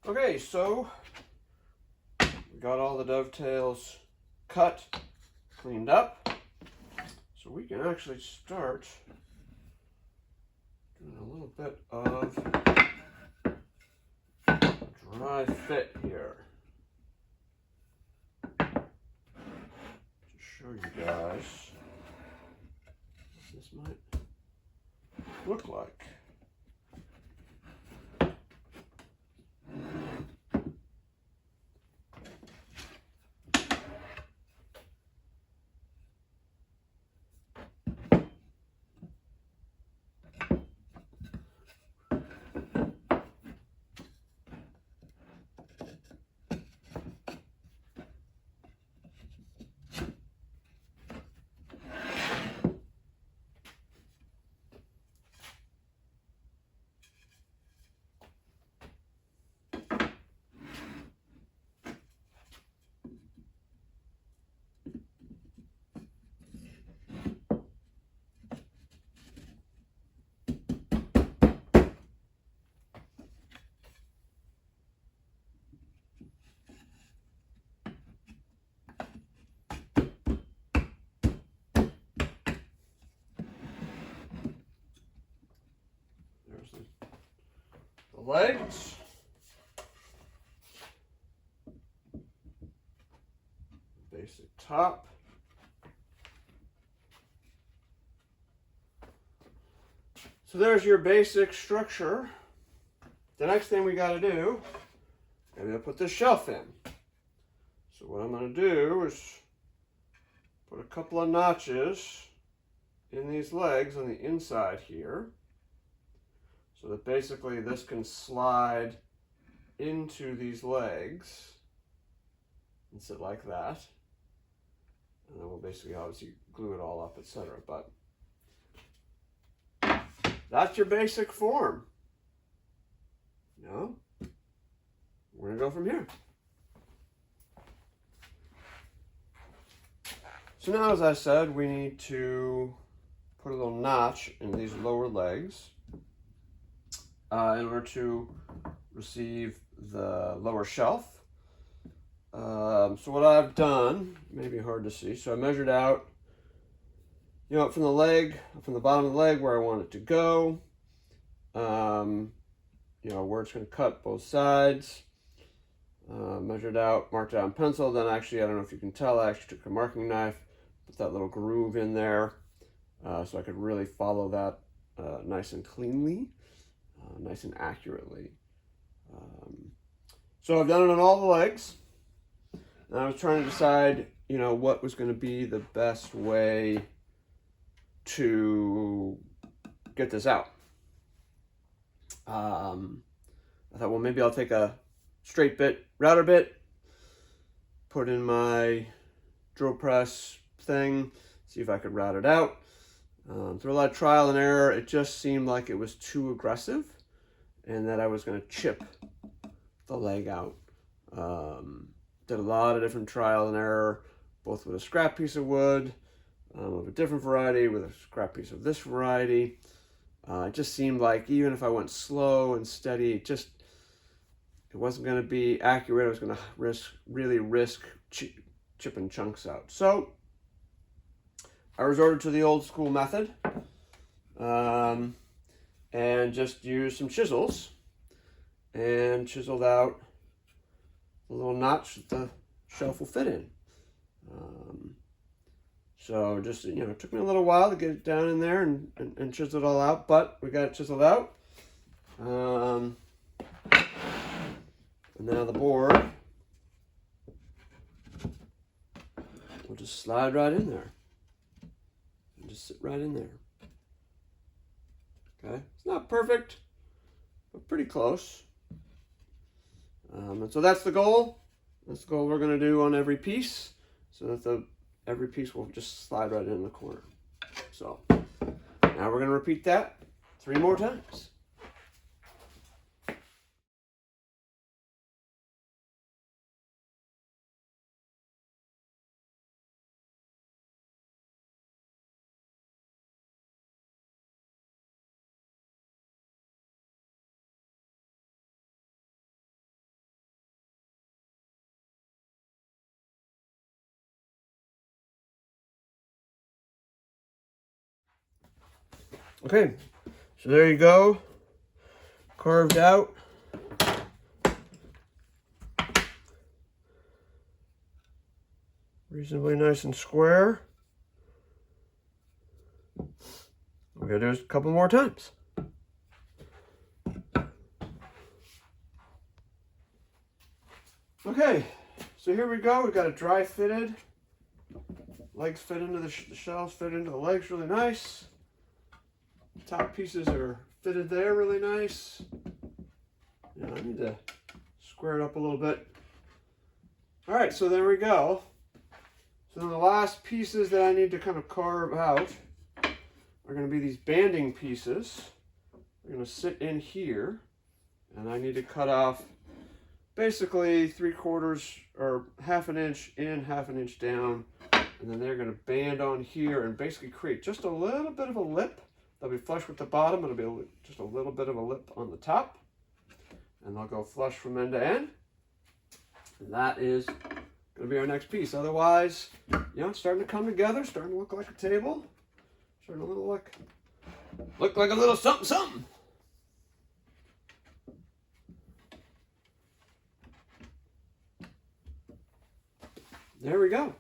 Okay, so we got all the dovetails cut, cleaned up. So we can actually start doing a little bit of dry fit here. To show you guys what this might look like. There's the legs. Basic top. So there's your basic structure. The next thing we got to do, maybe I'll put this shelf in. So what I'm going to do is put a couple of notches in these legs on the inside here, so that basically this can slide into these legs and sit like that. And then we'll basically obviously glue it all up, etc. But that's your basic form. No? We're gonna go from here. So now, as I said, we need to put a little notch in these lower legs in order to receive the lower shelf. So what I've done, may be hard to see, so I measured out, from the leg, from the bottom of the leg where I want it to go, where it's going to cut both sides. Measured out, marked out in pencil. Then actually, I don't know if you can tell, I actually took a marking knife, put that little groove in there, so I could really follow that nice and cleanly, nice and accurately. So I've done it on all the legs. And I was trying to decide, what was going to be the best way to get this out. I thought, well, maybe I'll take a straight bit, router bit, put in my drill press thing, see if I could route it out. Through a lot of trial and error, it just seemed like it was too aggressive and that I was going to chip the leg out. Did a lot of different trial and error, both with a scrap piece of wood, of a different variety, with a scrap piece of this variety. It just seemed like even if I went slow and steady, it wasn't going to be accurate. I was going to really risk chipping chunks out. So I resorted to the old school method and just used some chisels and chiseled out a little notch that the shelf will fit in. So just, it took me a little while to get it down in there and chisel it all out, but we got it chiseled out. And now the board will just slide right in there. And just sit right in there. Okay, it's not perfect, but pretty close. And so that's the goal. That's the goal we're going to do on every piece, so that every piece will just slide right in the corner. So now we're going to repeat that 3 more times. Okay, so there you go. Carved out. Reasonably nice and square. We're gonna do this a couple more times. Okay, so here we go. We got it dry fitted. Legs fit into the shells, fit into the legs really nice. Top pieces are fitted there really nice. Yeah, I need to square it up a little bit. All right, so there we go. So then the last pieces that I need to kind of carve out are going to be these banding pieces. They're going to sit in here, and I need to cut off basically 3/4 or 1/2 inch in, 1/2 inch down, and then they're going to band on here and basically create just a little bit of a lip. They'll be flush with the bottom. It'll be just a little bit of a lip on the top, and they'll go flush from end to end. And that is going to be our next piece. Otherwise, you know, it's starting to come together, starting to look like a table, starting to look like a little something something. There we go.